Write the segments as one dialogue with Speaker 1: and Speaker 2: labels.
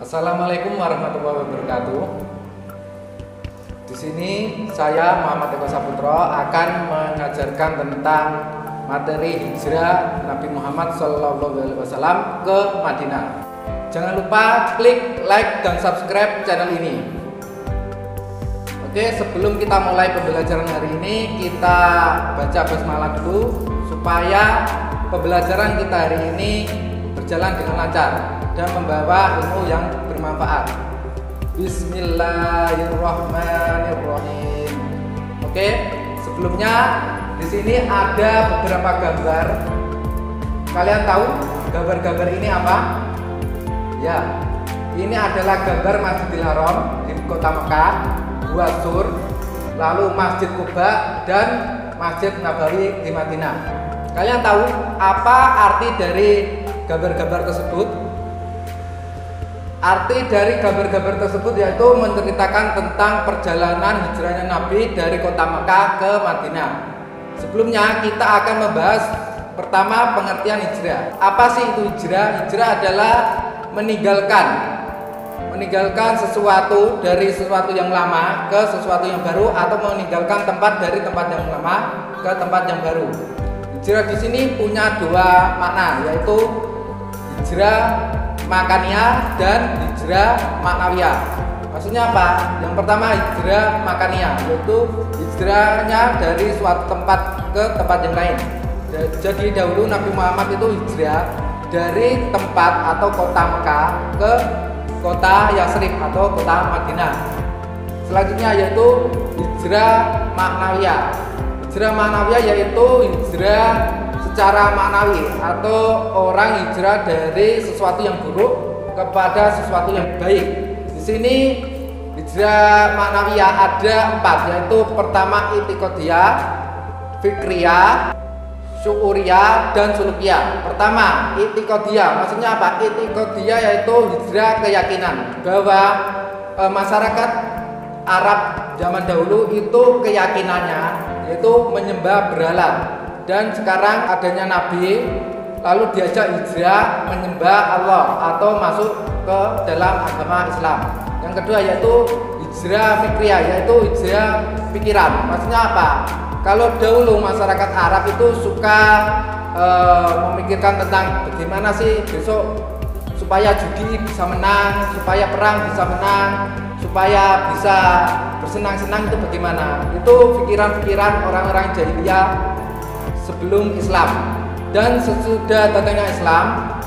Speaker 1: Assalamualaikum warahmatullahi wabarakatuh. Di sini saya Muhammad Eko Saputro akan mengajarkan tentang materi hijrah Nabi Muhammad SAW ke Madinah. Jangan lupa klik like dan subscribe channel ini. Oke, sebelum kita mulai pembelajaran hari ini, kita baca basmalah dulu supaya pembelajaran kita hari ini berjalan dengan lancar dan membawa ilmu yang bermanfaat. Bismillahirrahmanirrahim. Oke, sebelumnya di sini ada beberapa gambar. Kalian tahu gambar-gambar ini apa? Ya, ini adalah gambar Masjidil Haram di kota Mekah, Gua Sur, lalu Masjid Quba dan Masjid Nabawi di Madinah. Kalian tahu apa arti dari gambar-gambar tersebut? Arti dari gambar-gambar tersebut yaitu menceritakan tentang perjalanan hijrahnya Nabi dari kota Mekah ke Madinah. Sebelumnya kita akan membahas pertama pengertian hijrah. Apa sih itu hijrah? Hijrah adalah meninggalkan sesuatu dari sesuatu yang lama ke sesuatu yang baru, atau meninggalkan tempat dari tempat yang lama ke tempat yang baru. Hijrah di sini punya dua makna, yaitu hijrah makaniyah dan hijrah maknawiyah. Maksudnya apa? Yang pertama hijrah makaniyah, yaitu hijrahnya dari suatu tempat ke tempat yang lain. Jadi dahulu Nabi Muhammad itu hijrah dari tempat atau kota Mekah ke kota Yasrib atau kota Madinah. Selanjutnya yaitu hijrah maknawiyah. Hijrah maknawiyah yaitu hijrah secara maknawi, atau orang hijrah dari sesuatu yang buruk kepada sesuatu yang baik. Di sini hijrah maknawiyah ada 4, yaitu pertama itikadiyah, fikriyah, syuuriyah, dan sulukiyah. Pertama itikadiyah, maksudnya apa? Itikadiyah yaitu hijrah keyakinan bahwa masyarakat Arab zaman dahulu itu keyakinannya yaitu menyembah berhala. Dan sekarang adanya Nabi, lalu diajak hijrah menyembah Allah atau masuk ke dalam agama Islam. Yang kedua yaitu hijrah fikriyah, yaitu hijrah pikiran. Maksudnya apa? Kalau dahulu masyarakat Arab itu suka memikirkan tentang bagaimana sih besok supaya judi bisa menang, supaya perang bisa menang, supaya bisa bersenang-senang, itu bagaimana? Itu pikiran-pikiran orang-orang jahiliyah sebelum Islam. Dan sesudah datangnya Islam,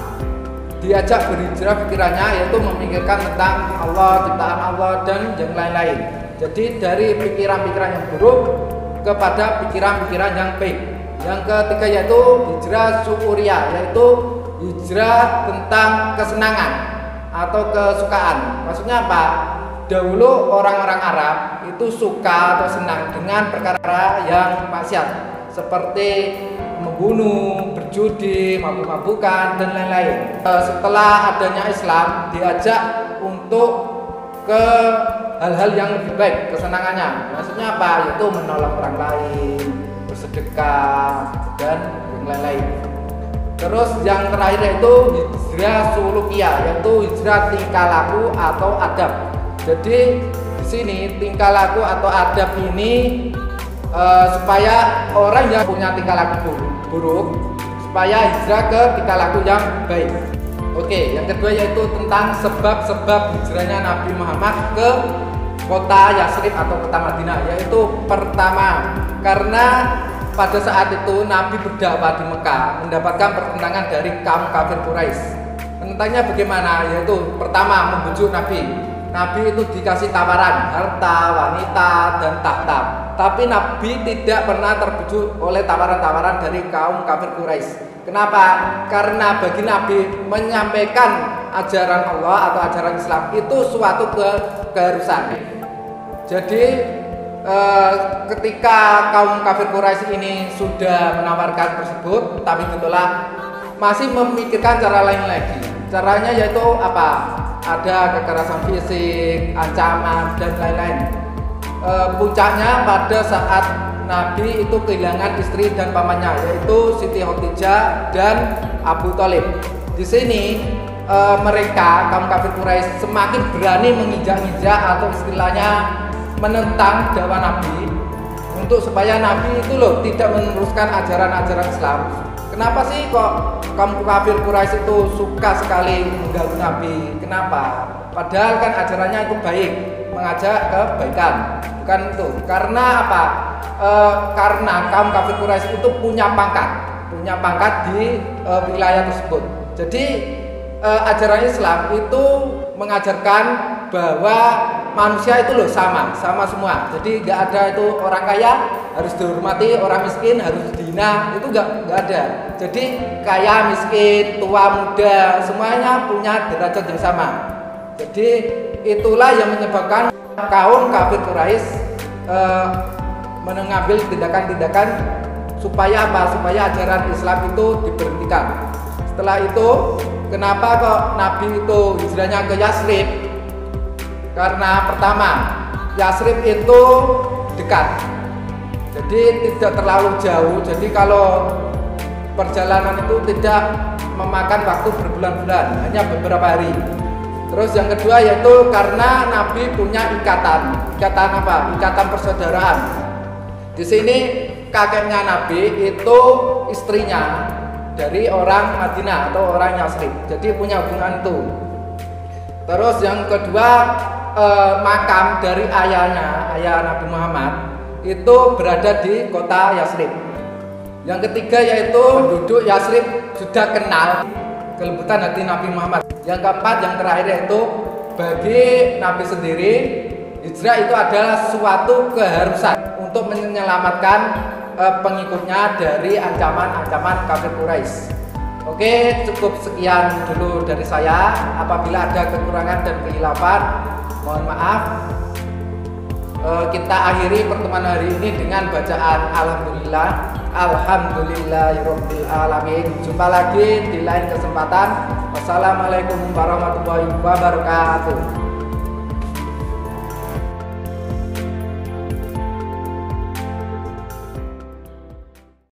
Speaker 1: diajak berhijrah pikirannya, yaitu memikirkan tentang Allah, ciptaan Allah, dan yang lain-lain. Jadi dari pikiran-pikiran yang buruk kepada pikiran-pikiran yang baik. Yang ketiga yaitu hijrah syuuriyah, yaitu hijrah tentang kesenangan atau kesukaan. Maksudnya apa? Dahulu orang-orang Arab itu suka atau senang dengan perkara yang maksiat, seperti membunuh, berjudi, mabuk-mabukan, dan lain-lain. Setelah adanya Islam, diajak untuk ke hal-hal yang lebih baik, kesenangannya. Maksudnya apa? Yaitu menolong orang lain, bersedekah, dan yang lain-lain. Terus yang terakhir yaitu hijrah sulukiyah, yaitu hijrah tingkah laku atau adab. Jadi di sini tingkah laku atau adab ini supaya orang yang punya tingkah laku buruk supaya hijrah ke tingkah laku yang baik. Oke, yang kedua yaitu tentang sebab-sebab hijrahnya Nabi Muhammad ke kota Yasrib atau kota Madinah. Yaitu pertama, karena pada saat itu Nabi berdakwah di Mekah mendapatkan pertentangan dari kaum kafir Quraisy. Penentangnya bagaimana? Yaitu pertama, membujuk Nabi. Nabi itu dikasih tawaran harta, wanita, dan tahta. Tapi Nabi tidak pernah terbujuk oleh tawaran-tawaran dari kaum kafir Quraisy. Kenapa? Karena bagi Nabi menyampaikan ajaran Allah atau ajaran Islam itu suatu keharusan. Jadi ketika kaum kafir Quraisy ini sudah menawarkan tersebut, tapi ditolak, masih memikirkan cara lain lagi. Caranya yaitu apa? Ada kekerasan fisik, ancaman, dan lain-lain. Puncaknya pada saat Nabi itu kehilangan istri dan pamannya, yaitu Siti Khadijah dan Abu Thalib. Di sini mereka kaum kafir Quraisy semakin berani menginjak-injak atau istilahnya menentang dakwah Nabi untuk supaya Nabi itu loh tidak meneruskan ajaran-ajaran Islam. Kenapa sih kok kaum kafir Quraisy itu suka sekali mengganggu Nabi? Kenapa? Padahal kan ajarannya itu baik, mengajak kebaikan. Bukan itu. Karena apa? Karena kaum kafir Quraisy itu punya pangkat di wilayah tersebut. Jadi ajaran Islam itu mengajarkan bahwa manusia itu loh sama semua. Jadi nggak ada itu orang kaya harus dihormati, orang miskin harus dihina, itu nggak ada. Jadi kaya, miskin, tua, muda, semuanya punya derajat yang sama. Jadi itulah yang menyebabkan kaum kafir Quraisy mengambil tindakan-tindakan supaya apa? Supaya ajaran Islam itu diberhentikan. Setelah itu, kenapa kok Nabi itu hijrahnya ke Yasrib? Karena pertama, Yasrib itu dekat, jadi tidak terlalu jauh. Jadi kalau perjalanan itu tidak memakan waktu berbulan-bulan, hanya beberapa hari. Terus yang kedua yaitu karena Nabi punya ikatan apa? Ikatan persaudaraan. Di sini kakeknya Nabi itu istrinya dari orang Madinah atau orang Yasrib, jadi punya hubungan itu. Terus yang kedua, makam dari ayah Nabi Muhammad itu berada di kota Yasrib. Yang ketiga yaitu penduduk Yasrib sudah kenal kelembutan hati Nabi Muhammad. Yang keempat, yang terakhir yaitu bagi Nabi sendiri, hijrah itu adalah suatu keharusan untuk menyelamatkan pengikutnya dari ancaman-ancaman kafir Quraisy. Oke, cukup sekian dulu dari saya. Apabila ada kekurangan dan kehilafan, mohon maaf. Kita akhiri pertemuan hari ini dengan bacaan Alhamdulillahirabbil alamin. Jumpa lagi di lain kesempatan. Wassalamualaikum warahmatullahi wabarakatuh.